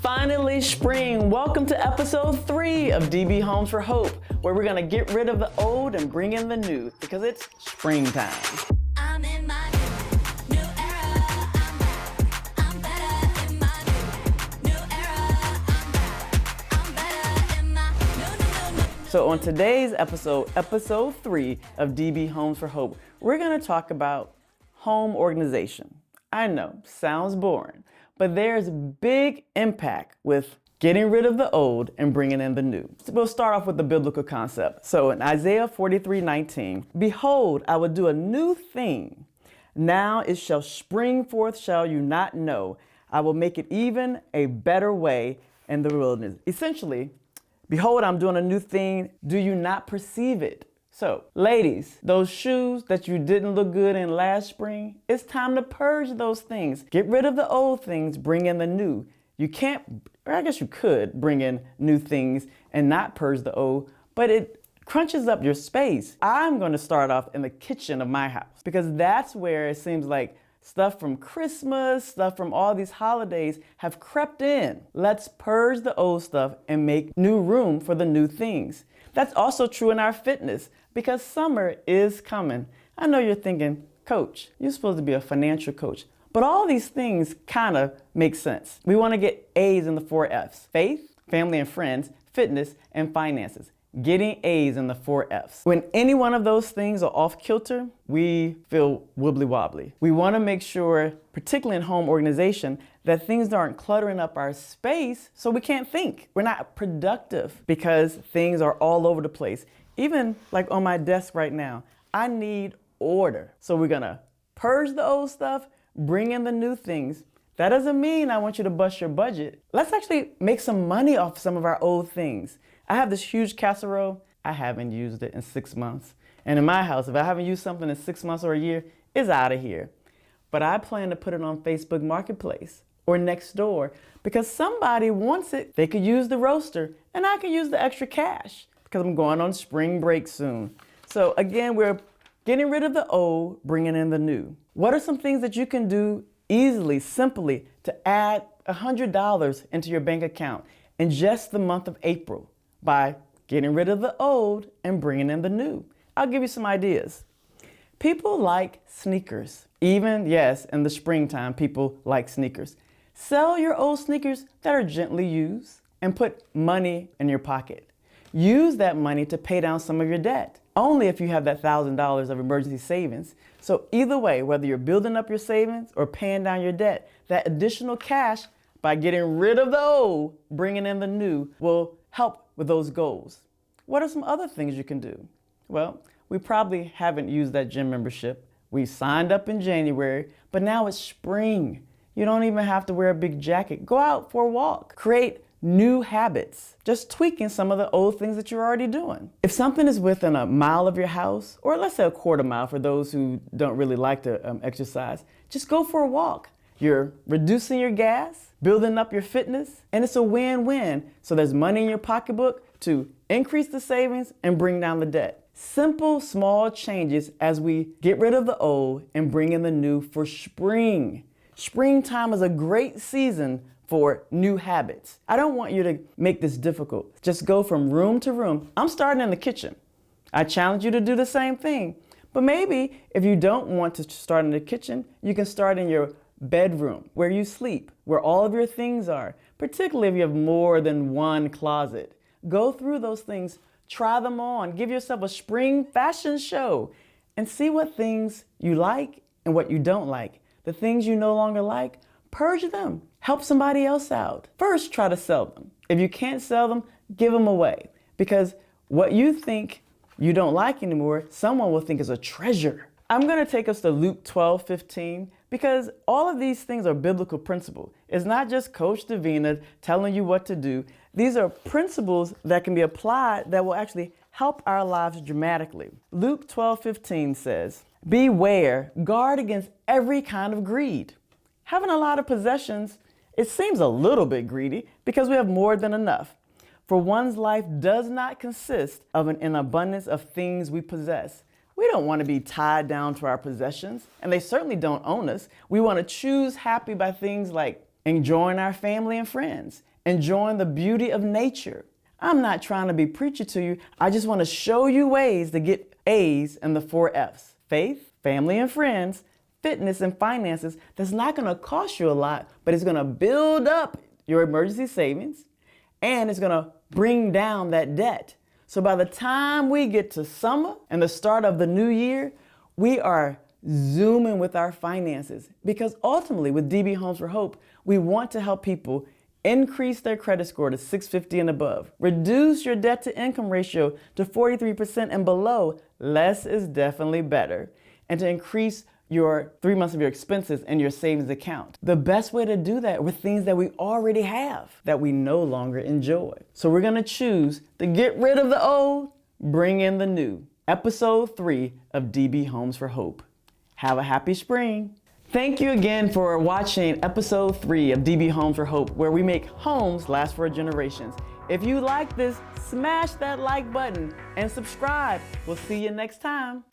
Finally, spring. Welcome to episode 3 of DB Homes for Hope, where we're gonna get rid of the old and bring in the new, because it's springtime. I'm in my new era. I'm better in my new era. I'm better in my new. So on today's episode 3 of DB Homes for Hope, we're gonna talk about home organization. I know, sounds boring, but there's big impact with getting rid of the old and bringing in the new. So we'll start off with the biblical concept. So in Isaiah 43:19, behold, I will do a new thing. Now it shall spring forth, shall you not know? I will make it even a better way in the wilderness. Essentially, behold, I'm doing a new thing. Do you not perceive it? So, ladies, those shoes that you didn't look good in last spring, it's time to purge those things. Get rid of the old things, bring in the new. You can't, or I guess you could bring in new things and not purge the old, but it crunches up your space. I'm going to start off in the kitchen of my house because that's where it seems like stuff from Christmas, stuff from all these holidays have crept in. Let's purge the old stuff and make new room for the new things. That's also true in our fitness because summer is coming. I know you're thinking, Coach, you're supposed to be a financial coach, but all these things kind of make sense. We want to get A's in the 4 F's: faith, family and friends, fitness, and finances. Getting A's in the 4 F's. When any one of those things are off kilter, we feel wibbly wobbly. We want to make sure, particularly in home organization, that things aren't cluttering up our space so we can't think. We're not productive because things are all over the place. Even like on my desk right now, I need order. So we're gonna purge the old stuff, bring in the new things. That doesn't mean I want you to bust your budget. Let's actually make some money off some of our old things. I have this huge casserole. I haven't used it in 6 months. And in my house, if I haven't used something in 6 months or a year, it's out of here. But I plan to put it on Facebook Marketplace or next door because somebody wants it. They could use the roaster and I can use the extra cash because I'm going on spring break soon. So again, we're getting rid of the old, bringing in the new. What are some things that you can do easily, simply to add $100 into your bank account in just the month of April by getting rid of the old and bringing in the new? I'll give you some ideas. People like sneakers. Even, yes, in the springtime, people like sneakers. Sell your old sneakers that are gently used and put money in your pocket. Use that money to pay down some of your debt, only if you have that $1,000 of emergency savings. So either way, whether you're building up your savings or paying down your debt, that additional cash by getting rid of the old, bringing in the new, will help with those goals. What are some other things you can do? Well, we probably haven't used that gym membership. We signed up in January, but now it's spring. You don't even have to wear a big jacket. Go out for a walk. Create new habits, just tweaking some of the old things that you're already doing. If something is within a mile of your house, or let's say a quarter mile for those who don't really like to exercise, just go for a walk. You're reducing your gas, building up your fitness, and it's a win-win. So there's money in your pocketbook to increase the savings and bring down the debt. Simple, small changes as we get rid of the old and bring in the new for spring. Springtime is a great season for new habits. I don't want you to make this difficult. Just go from room to room. I'm starting in the kitchen. I challenge you to do the same thing. But maybe if you don't want to start in the kitchen, you can start in your bedroom, where you sleep, where all of your things are, particularly if you have more than one closet. Go through those things, try them on, give yourself a spring fashion show, and see what things you like and what you don't like. The things you no longer like, purge them. Help somebody else out. First, try to sell them. If you can't sell them, give them away. Because what you think you don't like anymore, someone will think is a treasure. I'm going to take us to Luke 12:15 because all of these things are biblical principles. It's not just Coach Davina telling you what to do. These are principles that can be applied that will actually help our lives dramatically. Luke 12:15 says, beware, guard against every kind of greed. Having a lot of possessions, it seems a little bit greedy because we have more than enough. For one's life does not consist of an abundance of things we possess. We don't want to be tied down to our possessions, and they certainly don't own us. We want to choose happy by things like enjoying our family and friends, enjoying the beauty of nature. I'm not trying to be preachy to you. I just want to show you ways to get A's in the 4 F's: faith, family and friends, fitness, and finances. That's not going to cost you a lot, but it's going to build up your emergency savings, and it's going to bring down that debt. So by the time we get to summer and the start of the new year, we are zooming with our finances, because ultimately with DB Homes for Hope, we want to help people increase their credit score to 650 and above, reduce your debt to income ratio to 43% and below. Less is definitely better. And to increase your 3 months of your expenses in your savings account. The best way to do that with things that we already have that we no longer enjoy. So we're gonna choose to get rid of the old, bring in the new. Episode 3 of DB Homes for Hope. Have a happy spring. Thank you again for watching episode 3 of DB Homes for Hope, where we make homes last for generations. If you like this, smash that like button and subscribe. We'll see you next time.